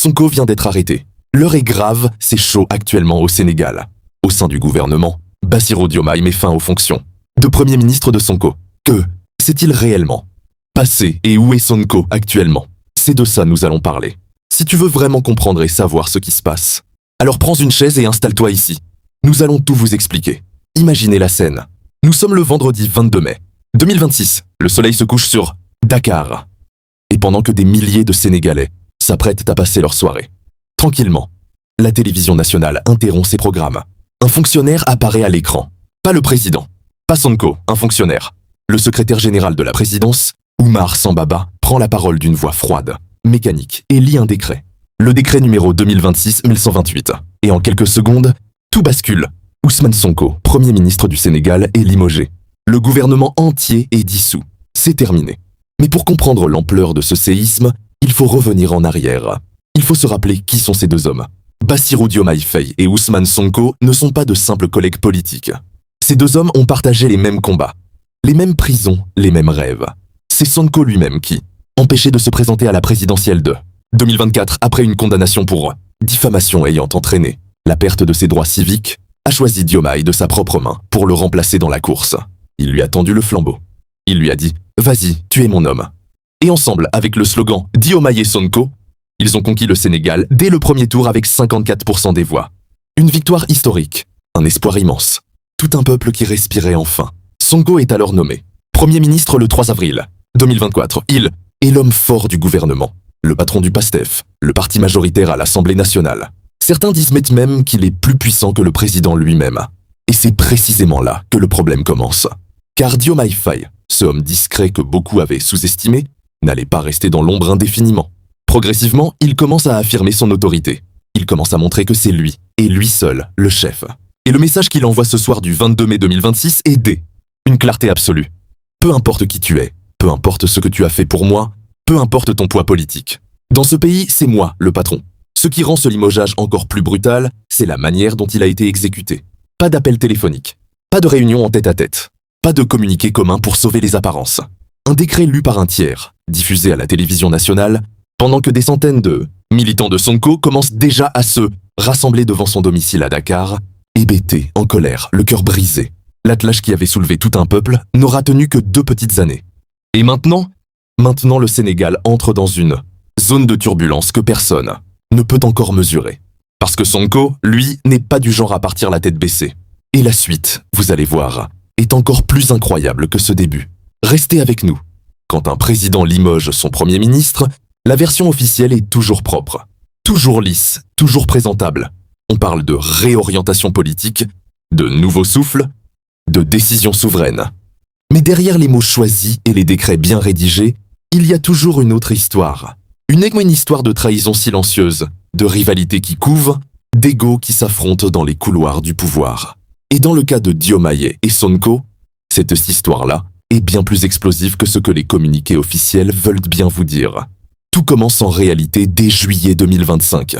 Sonko vient d'être arrêté. L'heure est grave, c'est chaud actuellement au Sénégal. Au sein du gouvernement, Bassirou Diomaye met fin aux fonctions de Premier ministre de Sonko. Que s'est-il réellement passé et où est Sonko actuellement? C'est de ça nous allons parler. Si tu veux vraiment comprendre et savoir ce qui se passe, alors prends une chaise et installe-toi ici. Nous allons tout vous expliquer. Imaginez la scène. Nous sommes le vendredi 22 mai 2026. Le soleil se couche sur Dakar. Et pendant que des milliers de Sénégalais s'apprêtent à passer leur soirée, tranquillement, la télévision nationale interrompt ses programmes. Un fonctionnaire apparaît à l'écran. Pas le président, pas Sonko, un fonctionnaire. Le secrétaire général de la présidence, Oumar Sambaba, prend la parole d'une voix froide, mécanique, et lit un décret. Le décret numéro 2026-1128. Et en quelques secondes, tout bascule. Ousmane Sonko, Premier ministre du Sénégal, est limogé. Le gouvernement entier est dissous. C'est terminé. Mais pour comprendre l'ampleur de ce séisme, il faut revenir en arrière. Il faut se rappeler qui sont ces deux hommes. Bassirou Diomaye Faye et Ousmane Sonko ne sont pas de simples collègues politiques. Ces deux hommes ont partagé les mêmes combats, les mêmes prisons, les mêmes rêves. C'est Sonko lui-même qui, empêché de se présenter à la présidentielle de 2024 après une condamnation pour diffamation ayant entraîné la perte de ses droits civiques, a choisi Diomaye de sa propre main pour le remplacer dans la course. Il lui a tendu le flambeau. Il lui a dit « Vas-y, tu es mon homme ». Et ensemble, avec le slogan « Diomaye et Sonko », ils ont conquis le Sénégal dès le premier tour avec 54% des voix. Une victoire historique, un espoir immense. Tout un peuple qui respirait enfin. Sonko est alors nommé Premier ministre le 3 avril 2024. Il est l'homme fort du gouvernement, le patron du PASTEF, le parti majoritaire à l'Assemblée nationale. Certains disent même qu'il est plus puissant que le président lui-même. Et c'est précisément là que le problème commence. Car Diomaye Faye, ce homme discret que beaucoup avaient sous-estimé, n'allait pas rester dans l'ombre indéfiniment. Progressivement, il commence à affirmer son autorité. Il commence à montrer que c'est lui, et lui seul, le chef. Et le message qu'il envoie ce soir du 22 mai 2026 est une clarté absolue. Peu importe qui tu es, peu importe ce que tu as fait pour moi, peu importe ton poids politique. Dans ce pays, c'est moi, le patron. Ce qui rend ce limogeage encore plus brutal, c'est la manière dont il a été exécuté. Pas d'appel téléphonique, pas de réunion en tête-à-tête, pas de communiqué commun pour sauver les apparences. Un décret lu par un tiers, diffusé à la télévision nationale, pendant que des centaines de militants de Sonko commencent déjà à se rassembler devant son domicile à Dakar, hébétés, en colère, le cœur brisé. L'attelage qui avait soulevé tout un peuple n'aura tenu que 2 petites années. Et maintenant le Sénégal entre dans une zone de turbulence que personne ne peut encore mesurer. Parce que Sonko, lui, n'est pas du genre à partir la tête baissée. Et la suite, vous allez voir, est encore plus incroyable que ce début. Restez avec nous. Quand un président limoge son Premier ministre, la version officielle est toujours propre, toujours lisse, toujours présentable. On parle de réorientation politique, de nouveau souffle, de décision souveraine. Mais derrière les mots choisis et les décrets bien rédigés, il y a toujours une autre histoire. Une histoire de trahison silencieuse, de rivalité qui couve, d'ego qui s'affrontent dans les couloirs du pouvoir. Et dans le cas de Diomaye et Sonko, cette histoire-là est bien plus explosive que ce que les communiqués officiels veulent bien vous dire. Tout commence en réalité dès juillet 2025.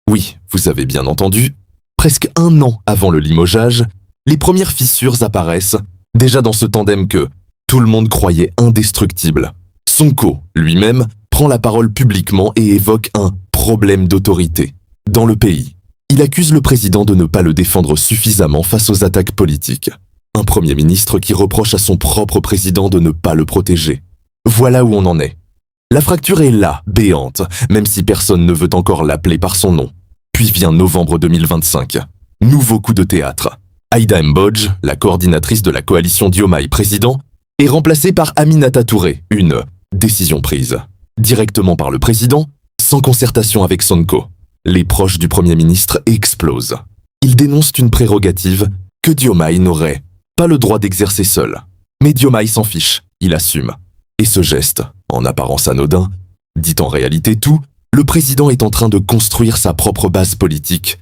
Oui, vous avez bien entendu, presque 1 an avant le limogeage, les premières fissures apparaissent, déjà dans ce tandem que tout le monde croyait indestructible. Sonko, lui-même, prend la parole publiquement et évoque un problème d'autorité. Dans le pays, il accuse le président de ne pas le défendre suffisamment face aux attaques politiques. Un Premier ministre qui reproche à son propre président de ne pas le protéger. Voilà où on en est. La fracture est là, béante, même si personne ne veut encore l'appeler par son nom. Puis vient novembre 2025. Nouveau coup de théâtre. Aïda Mbodj, la coordinatrice de la coalition Diomaye président, est remplacée par Aminata Touré, une décision prise directement par le président, sans concertation avec Sonko. Les proches du Premier ministre explosent. Ils dénoncent une prérogative que Diomaye n'aurait pas le droit d'exercer seul. Mais Diomaye s'en fiche, il assume. Et ce geste, en apparence anodin, dit en réalité tout, le président est en train de construire sa propre base politique,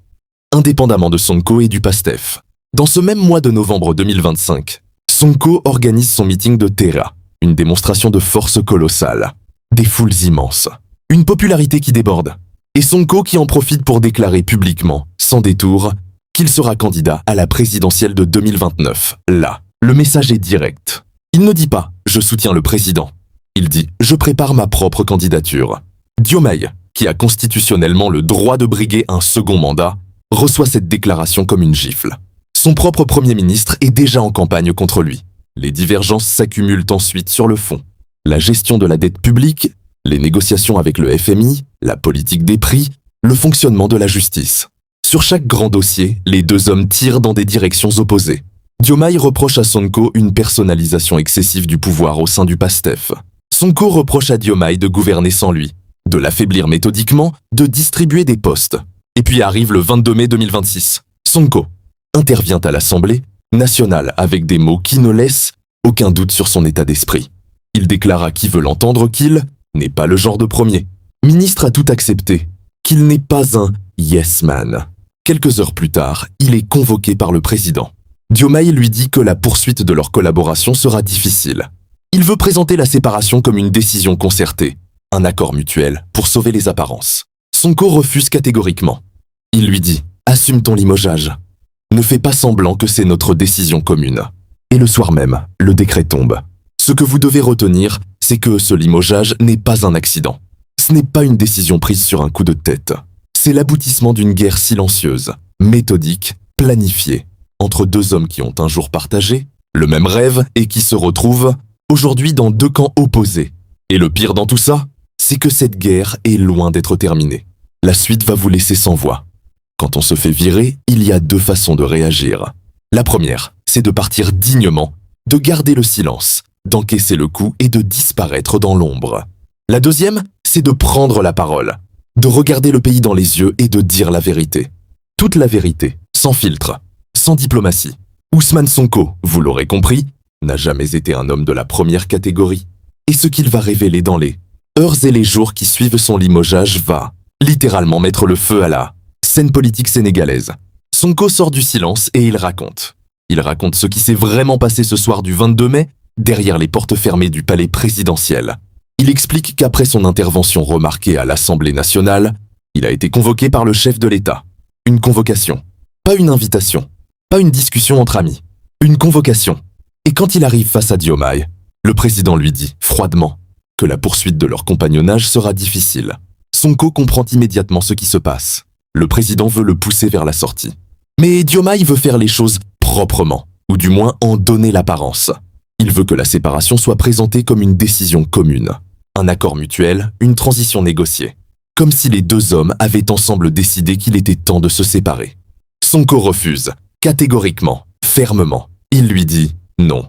indépendamment de Sonko et du PASTEF. Dans ce même mois de novembre 2025, Sonko organise son meeting de Terra, une démonstration de force colossale, des foules immenses, une popularité qui déborde, et Sonko qui en profite pour déclarer publiquement, sans détour, qu'il sera candidat à la présidentielle de 2029. Là, le message est direct. Il ne dit pas « je soutiens le président », il dit « je prépare ma propre candidature ». Diomaye, qui a constitutionnellement le droit de briguer un second mandat, reçoit cette déclaration comme une gifle. Son propre Premier ministre est déjà en campagne contre lui. Les divergences s'accumulent ensuite sur le fond. La gestion de la dette publique, les négociations avec le FMI, la politique des prix, le fonctionnement de la justice. Sur chaque grand dossier, les deux hommes tirent dans des directions opposées. Diomaye reproche à Sonko une personnalisation excessive du pouvoir au sein du PASTEF. Sonko reproche à Diomaye de gouverner sans lui, de l'affaiblir méthodiquement, de distribuer des postes. Et puis arrive le 22 mai 2026. Sonko intervient à l'Assemblée nationale avec des mots qui ne laissent aucun doute sur son état d'esprit. Il déclare à qui veut l'entendre qu'il n'est pas le genre de premier ministre à tout accepter, qu'il n'est pas un yes man. Quelques heures plus tard, il est convoqué par le président. Diomaye lui dit que la poursuite de leur collaboration sera difficile. Il veut présenter la séparation comme une décision concertée, un accord mutuel pour sauver les apparences. Sonko refuse catégoriquement. Il lui dit « Assume ton limogeage. Ne fais pas semblant que c'est notre décision commune. » Et le soir même, le décret tombe. Ce que vous devez retenir, c'est que ce limogeage n'est pas un accident. Ce n'est pas une décision prise sur un coup de tête. C'est l'aboutissement d'une guerre silencieuse, méthodique, planifiée, entre deux hommes qui ont un jour partagé le même rêve et qui se retrouvent aujourd'hui dans deux camps opposés. Et le pire dans tout ça, c'est que cette guerre est loin d'être terminée. La suite va vous laisser sans voix. Quand on se fait virer, il y a deux façons de réagir. La première, c'est de partir dignement, de garder le silence, d'encaisser le coup et de disparaître dans l'ombre. La deuxième, c'est de prendre la parole, de regarder le pays dans les yeux et de dire la vérité. Toute la vérité, sans filtre, sans diplomatie. Ousmane Sonko, vous l'aurez compris, n'a jamais été un homme de la première catégorie. Et ce qu'il va révéler dans les heures et les jours qui suivent son limogeage va littéralement mettre le feu à la scène politique sénégalaise. Sonko sort du silence et il raconte. Il raconte ce qui s'est vraiment passé ce soir du 22 mai, derrière les portes fermées du palais présidentiel. Il explique qu'après son intervention remarquée à l'Assemblée nationale, il a été convoqué par le chef de l'État. Une convocation, pas une invitation, pas une discussion entre amis, une convocation. Et quand il arrive face à Diomaye, le président lui dit, froidement, que la poursuite de leur compagnonnage sera difficile. Sonko comprend immédiatement ce qui se passe. Le président veut le pousser vers la sortie. Mais Diomaye veut faire les choses proprement, ou du moins en donner l'apparence. Il veut que la séparation soit présentée comme une décision commune, un accord mutuel, une transition négociée. Comme si les deux hommes avaient ensemble décidé qu'il était temps de se séparer. Sonko refuse, catégoriquement, fermement. Il lui dit « Non.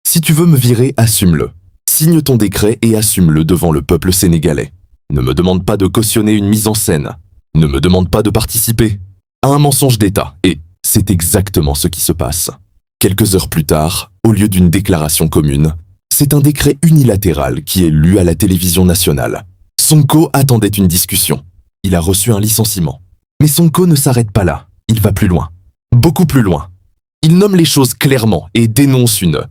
Si tu veux me virer, assume-le. Signe ton décret et assume-le devant le peuple sénégalais. Ne me demande pas de cautionner une mise en scène. Ne me demande pas de participer à un mensonge d'État. » Et c'est exactement ce qui se passe. Quelques heures plus tard, au lieu d'une déclaration commune, c'est un décret unilatéral qui est lu à la télévision nationale. Sonko attendait une discussion. Il a reçu un licenciement. Mais Sonko ne s'arrête pas là. Il va plus loin. Beaucoup plus loin. Il nomme les choses clairement et dénonce une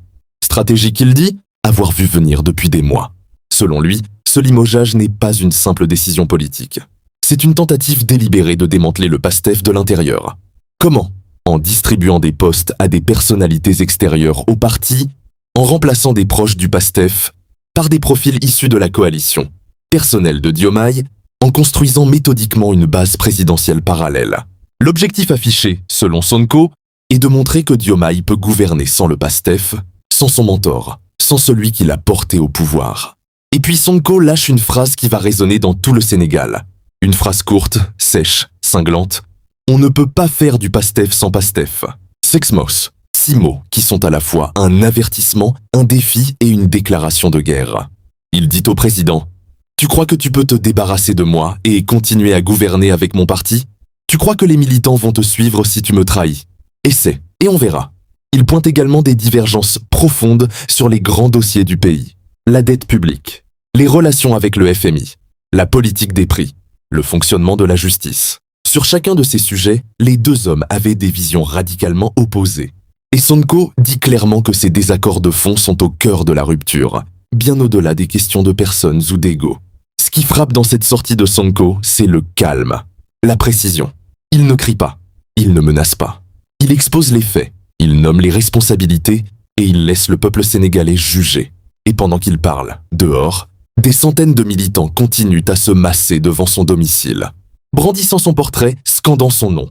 stratégie qu'il dit avoir vu venir depuis des mois. Selon lui, ce limogeage n'est pas une simple décision politique. C'est une tentative délibérée de démanteler le PASTEF de l'intérieur. Comment ? En distribuant des postes à des personnalités extérieures au parti, en remplaçant des proches du PASTEF par des profils issus de la coalition, personnel de Diomaye, en construisant méthodiquement une base présidentielle parallèle. L'objectif affiché, selon Sonko, est de montrer que Diomaye peut gouverner sans le PASTEF, sans son mentor, sans celui qui l'a porté au pouvoir. Et puis Sonko lâche une phrase qui va résonner dans tout le Sénégal. Une phrase courte, sèche, cinglante. On ne peut pas faire du PASTEF sans PASTEF. Sexmos, 6 mots qui sont à la fois un avertissement, un défi et une déclaration de guerre. Il dit au président « Tu crois que tu peux te débarrasser de moi et continuer à gouverner avec mon parti ? Tu crois que les militants vont te suivre si tu me trahis ? Essaie, et on verra. » Il pointe également des divergences profondes sur les grands dossiers du pays. La dette publique, les relations avec le FMI, la politique des prix, le fonctionnement de la justice. Sur chacun de ces sujets, les deux hommes avaient des visions radicalement opposées. Et Sonko dit clairement que ces désaccords de fond sont au cœur de la rupture, bien au-delà des questions de personnes ou d'ego. Ce qui frappe dans cette sortie de Sonko, c'est le calme, la précision. Il ne crie pas, il ne menace pas. Il expose les faits, il nomme les responsabilités et il laisse le peuple sénégalais juger. Et pendant qu'il parle, dehors, Des centaines de militants continuent à se masser devant son domicile, brandissant son portrait, scandant son nom.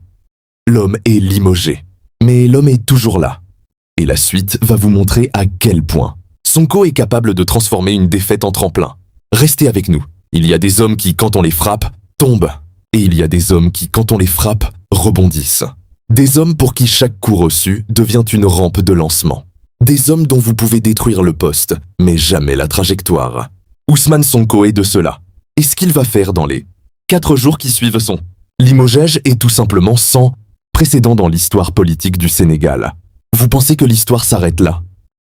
L'homme est limogé, mais l'homme est toujours là. Et la suite va vous montrer à quel point Sonko est capable de transformer une défaite en tremplin. Restez avec nous. Il y a des hommes qui, quand on les frappe, tombent. Et il y a des hommes qui, quand on les frappe, rebondissent. Des hommes pour qui chaque coup reçu devient une rampe de lancement. Des hommes dont vous pouvez détruire le poste, mais jamais la trajectoire. Ousmane Sonko est de cela. Et ce qu'il va faire dans les 4 jours qui suivent son limogeage est tout simplement sans précédent dans l'histoire politique du Sénégal. Vous pensez que l'histoire s'arrête là?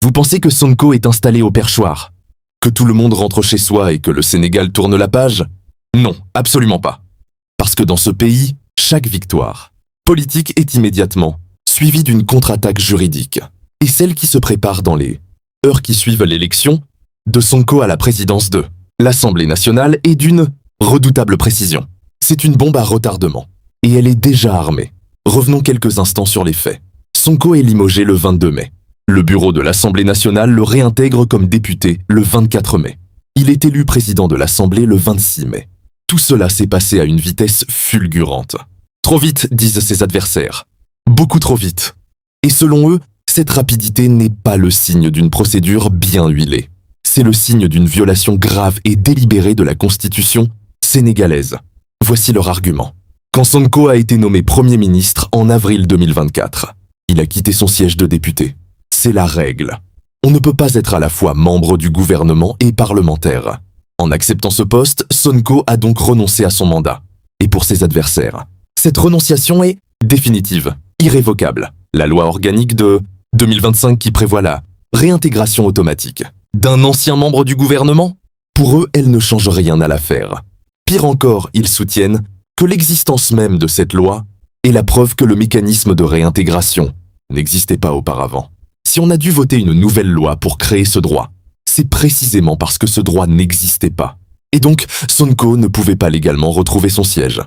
Vous pensez que Sonko est installé au perchoir? Que tout le monde rentre chez soi et que le Sénégal tourne la page? Non, absolument pas. Parce que dans ce pays, chaque victoire politique est immédiatement suivie d'une contre-attaque juridique. Et celle qui se prépare dans les heures qui suivent l'élection de Sonko à la présidence de l'Assemblée nationale est d'une redoutable précision. C'est une bombe à retardement. Et elle est déjà armée. Revenons quelques instants sur les faits. Sonko est limogé le 22 mai. Le bureau de l'Assemblée nationale le réintègre comme député le 24 mai. Il est élu président de l'Assemblée le 26 mai. Tout cela s'est passé à une vitesse fulgurante. Trop vite, disent ses adversaires. Beaucoup trop vite. Et selon eux, cette rapidité n'est pas le signe d'une procédure bien huilée. C'est le signe d'une violation grave et délibérée de la Constitution sénégalaise. Voici leur argument. Quand Sonko a été nommé Premier ministre en avril 2024, il a quitté son siège de député. C'est la règle. On ne peut pas être à la fois membre du gouvernement et parlementaire. En acceptant ce poste, Sonko a donc renoncé à son mandat. Et pour ses adversaires, cette renonciation est définitive, irrévocable. La loi organique de 2025 qui prévoit la réintégration automatique d'un ancien membre du gouvernement, pour eux, elle ne change rien à l'affaire. Pire encore, ils soutiennent que l'existence même de cette loi est la preuve que le mécanisme de réintégration n'existait pas auparavant. Si on a dû voter une nouvelle loi pour créer ce droit, c'est précisément parce que ce droit n'existait pas. Et donc, Sonko ne pouvait pas légalement retrouver son siège.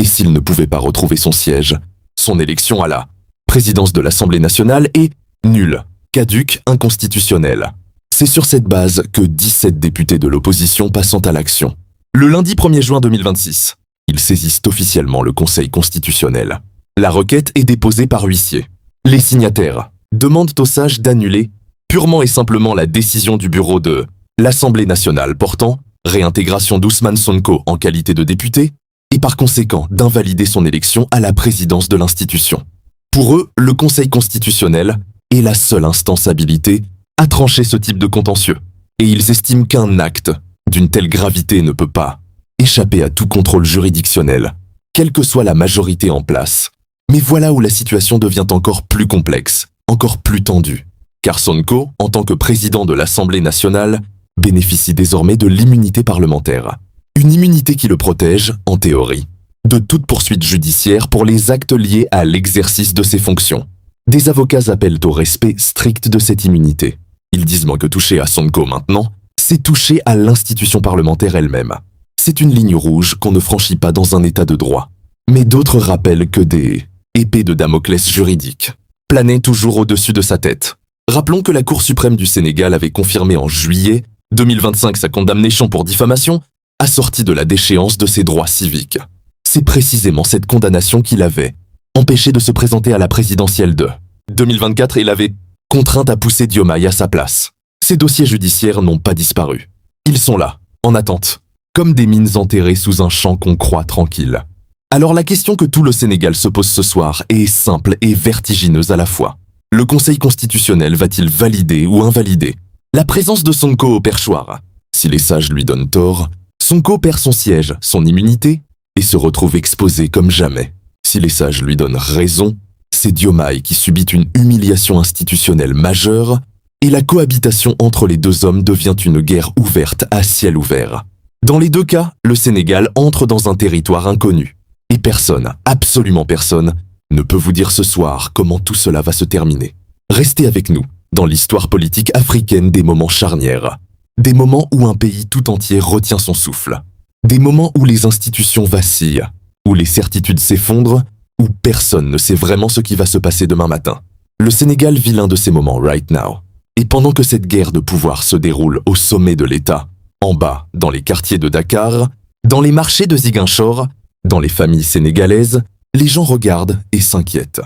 Et s'il ne pouvait pas retrouver son siège, son élection à la présidence de l'Assemblée nationale est nulle, caduque, inconstitutionnelle. C'est sur cette base que 17 députés de l'opposition passent à l'action. Le lundi 1er juin 2026, ils saisissent officiellement le Conseil constitutionnel. La requête est déposée par huissier. Les signataires demandent aux sages d'annuler purement et simplement la décision du bureau de l'Assemblée nationale portant réintégration d'Ousmane Sonko en qualité de député et par conséquent d'invalider son élection à la présidence de l'institution. Pour eux, le Conseil constitutionnel est la seule instance habilitée à trancher ce type de contentieux. Et ils estiment qu'un acte d'une telle gravité ne peut pas échapper à tout contrôle juridictionnel, quelle que soit la majorité en place. Mais voilà où la situation devient encore plus complexe, encore plus tendue. Car Sonko, en tant que président de l'Assemblée nationale, bénéficie désormais de l'immunité parlementaire. Une immunité qui le protège, en théorie, de toute poursuite judiciaire pour les actes liés à l'exercice de ses fonctions. Des avocats appellent au respect strict de cette immunité. Ils disent moins que toucher à Sonko maintenant, c'est toucher à l'institution parlementaire elle-même. C'est une ligne rouge qu'on ne franchit pas dans un état de droit. Mais d'autres rappellent que des épées de Damoclès juridiques planaient toujours au-dessus de sa tête. Rappelons que la Cour suprême du Sénégal avait confirmé en juillet 2025 sa condamnation pour diffamation, assortie de la déchéance de ses droits civiques. C'est précisément cette condamnation qui l'avait empêché de se présenter à la présidentielle de 2024 et l'avait contraint à pousser Diomaye à sa place. Ces dossiers judiciaires n'ont pas disparu. Ils sont là, en attente, comme des mines enterrées sous un champ qu'on croit tranquille. Alors la question que tout le Sénégal se pose ce soir est simple et vertigineuse à la fois. Le Conseil constitutionnel va-t-il valider ou invalider la présence de Sonko au perchoir? Si les sages lui donnent tort, Sonko perd son siège, son immunité, et se retrouve exposé comme jamais. Si les sages lui donnent raison, c'est Diomaye qui subit une humiliation institutionnelle majeure et la cohabitation entre les deux hommes devient une guerre ouverte à ciel ouvert. Dans les deux cas, le Sénégal entre dans un territoire inconnu. Et personne, absolument personne, ne peut vous dire ce soir comment tout cela va se terminer. Restez avec nous dans l'histoire politique africaine des moments charnières. Des moments où un pays tout entier retient son souffle. Des moments où les institutions vacillent, où les certitudes s'effondrent, où personne ne sait vraiment ce qui va se passer demain matin. Le Sénégal vit l'un de ces moments right now. Et pendant que cette guerre de pouvoir se déroule au sommet de l'État, En bas, dans les quartiers de Dakar, dans les marchés de Ziguinchor, dans les familles sénégalaises, les gens regardent et s'inquiètent.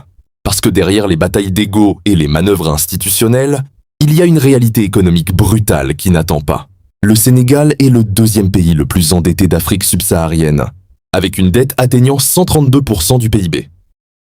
Parce que derrière les batailles d'ego et les manœuvres institutionnelles, il y a une réalité économique brutale qui n'attend pas. Le Sénégal est le deuxième pays le plus endetté d'Afrique subsaharienne, avec une dette atteignant 132% du PIB.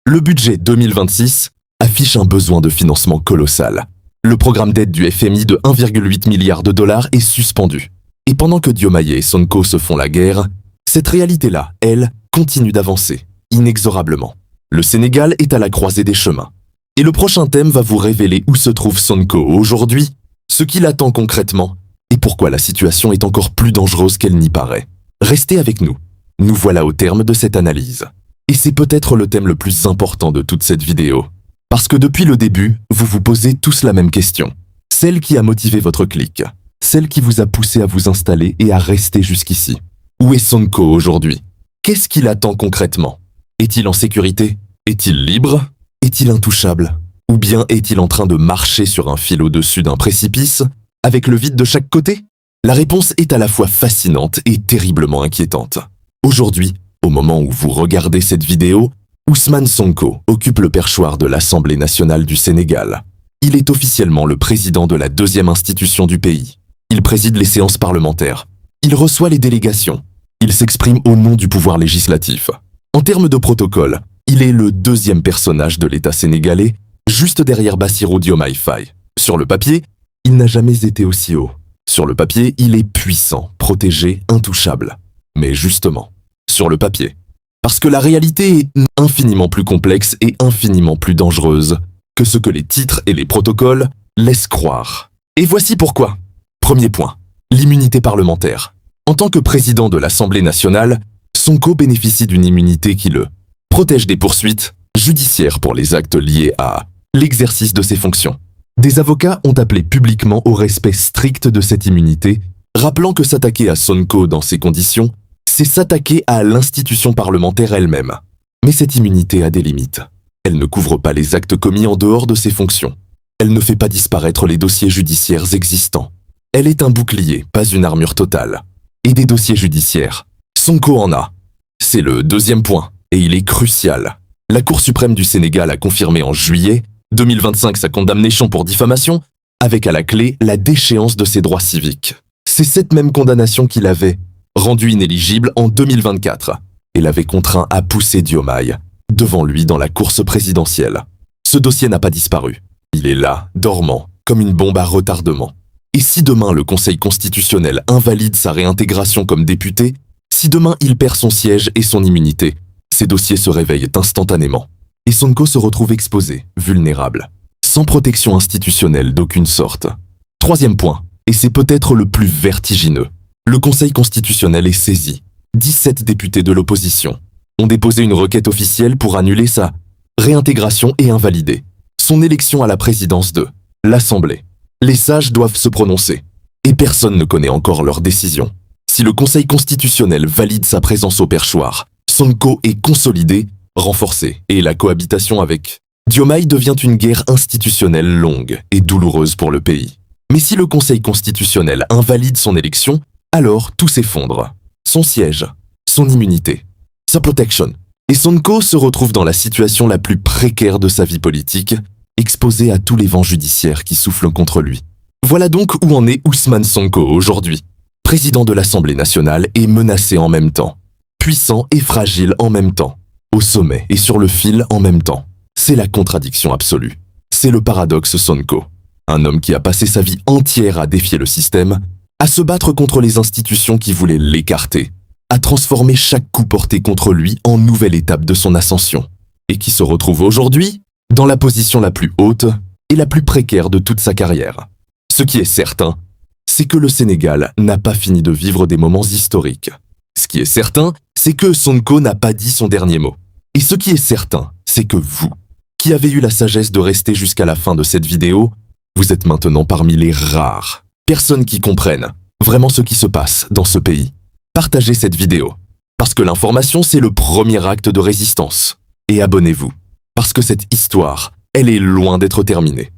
Le budget 2026 affiche un besoin de financement colossal. Le programme d'aide du FMI de 1,8 milliard de dollars est suspendu. Et pendant que Diomaye et Sonko se font la guerre, cette réalité-là, elle, continue d'avancer, inexorablement. Le Sénégal est à la croisée des chemins. Et le prochain thème va vous révéler où se trouve Sonko aujourd'hui, ce qu'il attend concrètement, et pourquoi la situation est encore plus dangereuse qu'elle n'y paraît. Restez avec nous. Nous voilà au terme de cette analyse. Et c'est peut-être le thème le plus important de toute cette vidéo. Parce que depuis le début, vous vous posez tous la même question. Celle qui a motivé votre clic. Celle qui vous a poussé à vous installer et à rester jusqu'ici. Où est Sonko aujourd'hui? Qu'est-ce qu'il attend concrètement? Est-il en sécurité? Est-il libre? Est-il intouchable? Ou bien est-il en train de marcher sur un fil au-dessus d'un précipice, avec le vide de chaque côté? La réponse est à la fois fascinante et terriblement inquiétante. Aujourd'hui, au moment où vous regardez cette vidéo, Ousmane Sonko occupe le perchoir de l'Assemblée nationale du Sénégal. Il est officiellement le président de la deuxième institution du pays. Il préside les séances parlementaires. Il reçoit les délégations. Il s'exprime au nom du pouvoir législatif. En termes de protocole, il est le deuxième personnage de l'État sénégalais, juste derrière Bassirou Diomaye Faye. Sur le papier, il n'a jamais été aussi haut. Sur le papier, il est puissant, protégé, intouchable. Mais justement, sur le papier. Parce que la réalité est infiniment plus complexe et infiniment plus dangereuse que ce que les titres et les protocoles laissent croire. Et voici pourquoi. Premier point, l'immunité parlementaire. En tant que président de l'Assemblée nationale, Sonko bénéficie d'une immunité qui le protège des poursuites judiciaires pour les actes liés à l'exercice de ses fonctions. Des avocats ont appelé publiquement au respect strict de cette immunité, rappelant que s'attaquer à Sonko dans ces conditions, c'est s'attaquer à l'institution parlementaire elle-même. Mais cette immunité a des limites. Elle ne couvre pas les actes commis en dehors de ses fonctions. Elle ne fait pas disparaître les dossiers judiciaires existants. Elle est un bouclier, pas une armure totale. Et des dossiers judiciaires, Sonko en a. C'est le deuxième point, et il est crucial. La Cour suprême du Sénégal a confirmé en juillet 2025 sa condamnation pour diffamation, avec à la clé la déchéance de ses droits civiques. C'est cette même condamnation qui l'avait rendu inéligible en 2024 et l'avait contraint à pousser Diomaye devant lui dans la course présidentielle. Ce dossier n'a pas disparu. Il est là, dormant, comme une bombe à retardement. Et si demain le Conseil constitutionnel invalide sa réintégration comme député, si demain il perd son siège et son immunité, ces dossiers se réveillent instantanément. Et Sonko se retrouve exposé, vulnérable, sans protection institutionnelle d'aucune sorte. Troisième point, et c'est peut-être le plus vertigineux. Le Conseil constitutionnel est saisi. 17 députés de l'opposition ont déposé une requête officielle pour annuler sa réintégration et invalider son élection à la présidence de l'Assemblée. Les sages doivent se prononcer, et personne ne connaît encore leur décision. Si le Conseil constitutionnel valide sa présence au perchoir, Sonko est consolidé, renforcé, et la cohabitation avec Diomaye devient une guerre institutionnelle longue et douloureuse pour le pays. Mais si le Conseil constitutionnel invalide son élection, alors tout s'effondre. Son siège, son immunité, sa protection. Et Sonko se retrouve dans la situation la plus précaire de sa vie politique, exposé à tous les vents judiciaires qui soufflent contre lui. Voilà donc où en est Ousmane Sonko aujourd'hui. Président de l'Assemblée nationale et menacé en même temps. Puissant et fragile en même temps. Au sommet et sur le fil en même temps. C'est la contradiction absolue. C'est le paradoxe Sonko. Un homme qui a passé sa vie entière à défier le système, à se battre contre les institutions qui voulaient l'écarter, à transformer chaque coup porté contre lui en nouvelle étape de son ascension, et qui se retrouve aujourd'hui dans la position la plus haute et la plus précaire de toute sa carrière. Ce qui est certain, c'est que le Sénégal n'a pas fini de vivre des moments historiques. Ce qui est certain, c'est que Sonko n'a pas dit son dernier mot. Et ce qui est certain, c'est que vous, qui avez eu la sagesse de rester jusqu'à la fin de cette vidéo, vous êtes maintenant parmi les rares personnes qui comprennent vraiment ce qui se passe dans ce pays. Partagez cette vidéo, parce que l'information, c'est le premier acte de résistance. Et abonnez-vous, parce que cette histoire, elle est loin d'être terminée.